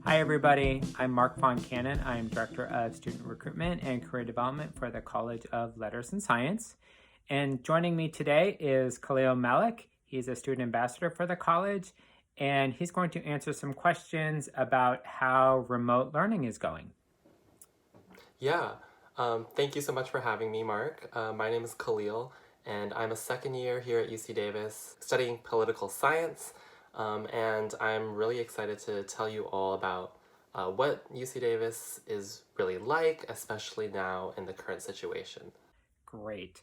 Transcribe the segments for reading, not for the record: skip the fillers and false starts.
Hi, everybody. I'm Mark Von Cannon. I'm Director of Student Recruitment and Career Development for the College of Letters and Science. And joining me today is Khalil Malik. He's a student ambassador for the college, and he's going to answer some questions about how remote learning is going. Yeah, thank you so much for having me, Mark. My name is Khalil, and I'm a second year here at UC Davis studying political science. And I'm really excited to tell you all about what UC Davis is really like, especially now in the current situation. Great.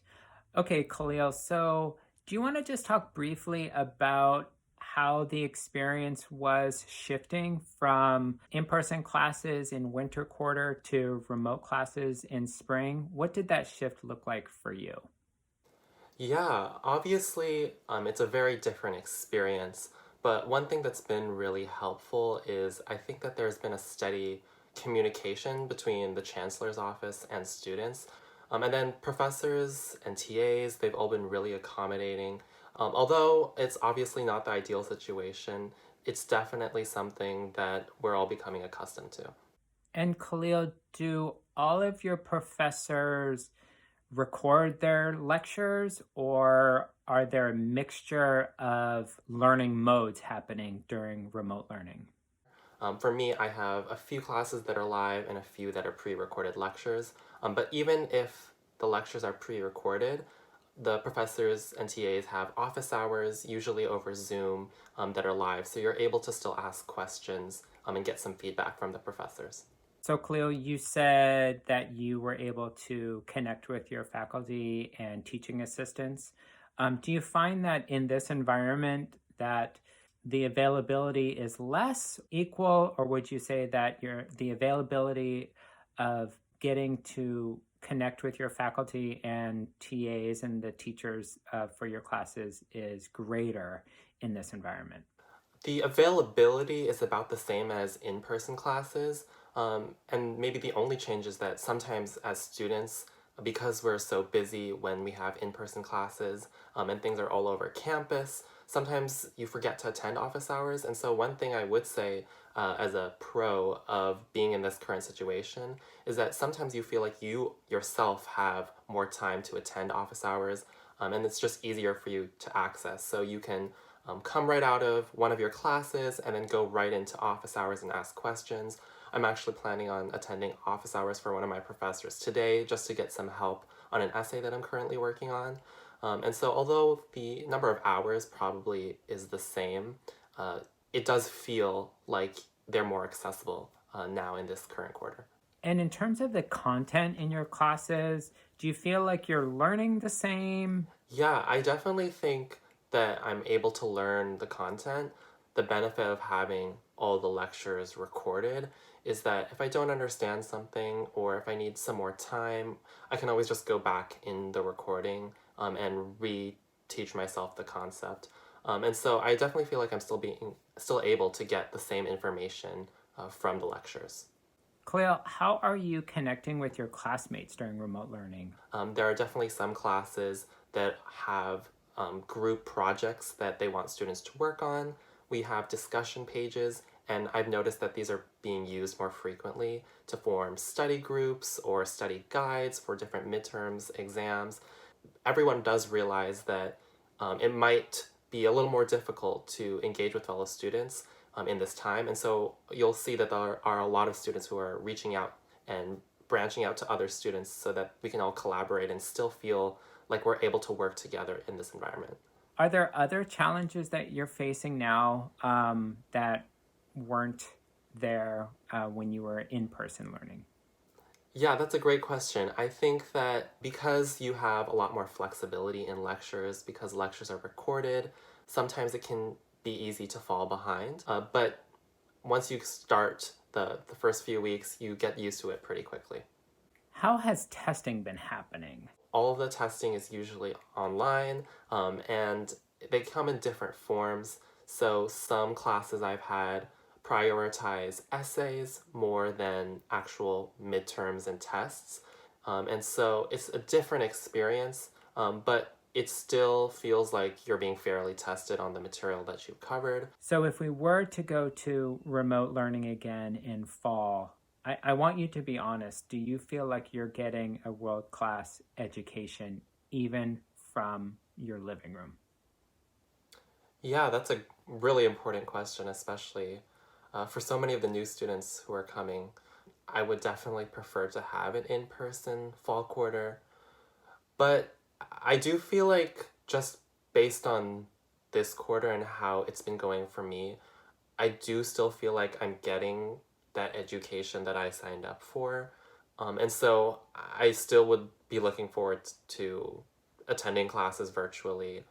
Okay, Khalil, so do you want to just talk briefly about how the experience was shifting from in-person classes in winter quarter to remote classes in spring? What did that shift look like for you? Yeah, obviously, it's a very different experience, but one thing that's been really helpful is I think that there's been a steady communication between the chancellor's office and students. And then professors and TAs, they've all been really accommodating. Although it's obviously not the ideal situation, it's definitely something that we're all becoming accustomed to. And Khalil, do all of your professors record their lectures, or are there a mixture of learning modes happening during remote learning? For me, I have a few classes that are live and a few that are pre-recorded lectures. But even if the lectures are pre-recorded, the professors and TAs have office hours, usually over Zoom, that are live. So you're able to still ask questions and get some feedback from the professors. So, Cleo, you said that you were able to connect with your faculty and teaching assistants. Do you find that in this environment that the availability is less equal, or would you say that the availability of getting to connect with your faculty and TAs and the teachers for your classes is greater in this environment? The availability is about the same as in-person classes, and maybe the only change is that sometimes as students, because we're so busy when we have in-person classes and things are all over campus, sometimes you forget to attend office hours. And so one thing I would say as a pro of being in this current situation is that sometimes you feel like you yourself have more time to attend office hours, and it's just easier for you to access. So you can come right out of one of your classes and then go right into office hours and ask questions. I'm actually planning on attending office hours for one of my professors today just to get some help on an essay that I'm currently working on. And so although the number of hours probably is the same, it does feel like they're more accessible now in this current quarter. And in terms of the content in your classes, do you feel like you're learning the same? Yeah, I definitely think that I'm able to learn the content. The benefit of having all the lectures recorded is that if I don't understand something or if I need some more time, I can always just go back in the recording and re-teach myself the concept. And so I definitely feel like I'm still able to get the same information from the lectures. Cleo, how are you connecting with your classmates during remote learning? There are definitely some classes that have group projects that they want students to work on. We have discussion pages, and I've noticed that these are being used more frequently to form study groups or study guides for different midterms, exams. Everyone does realize that it might be a little more difficult to engage with fellow students in this time, and so you'll see that there are a lot of students who are reaching out and branching out to other students so that we can all collaborate and still feel like we're able to work together in this environment. Are there other challenges that you're facing now that weren't there when you were in person learning? Yeah, that's a great question. I think that because you have a lot more flexibility in lectures, because lectures are recorded, sometimes it can be easy to fall behind. But once you start the first few weeks, you get used to it pretty quickly. How has testing been happening? All of the testing is usually online, and they come in different forms. So some classes I've had prioritize essays more than actual midterms and tests. And so it's a different experience, but it still feels like you're being fairly tested on the material that you've covered. So if we were to go to remote learning again in fall, I want you to be honest. Do you feel like you're getting a world-class education even from your living room? Yeah, that's a really important question, especially for so many of the new students who are coming. I would definitely prefer to have an in-person fall quarter, but I do feel like just based on this quarter and how it's been going for me, I do still feel like I'm getting that education that I signed up for. And so I still would be looking forward to attending classes virtually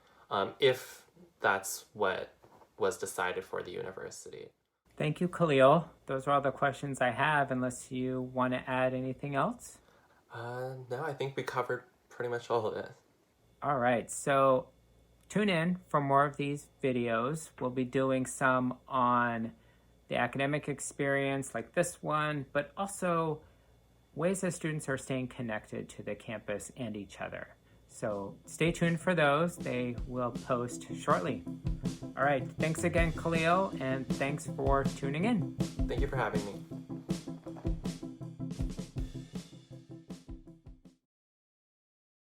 if that's what was decided for the university. Thank you, Khalil. Those are all the questions I have, unless you want to add anything else. No, I think we covered pretty much all of it. All right, so tune in for more of these videos. We'll be doing some on the academic experience like this one, but also ways that students are staying connected to the campus and each other. So stay tuned for those. They will post shortly. All right, thanks again, Khalil, and thanks for tuning in. Thank you for having me.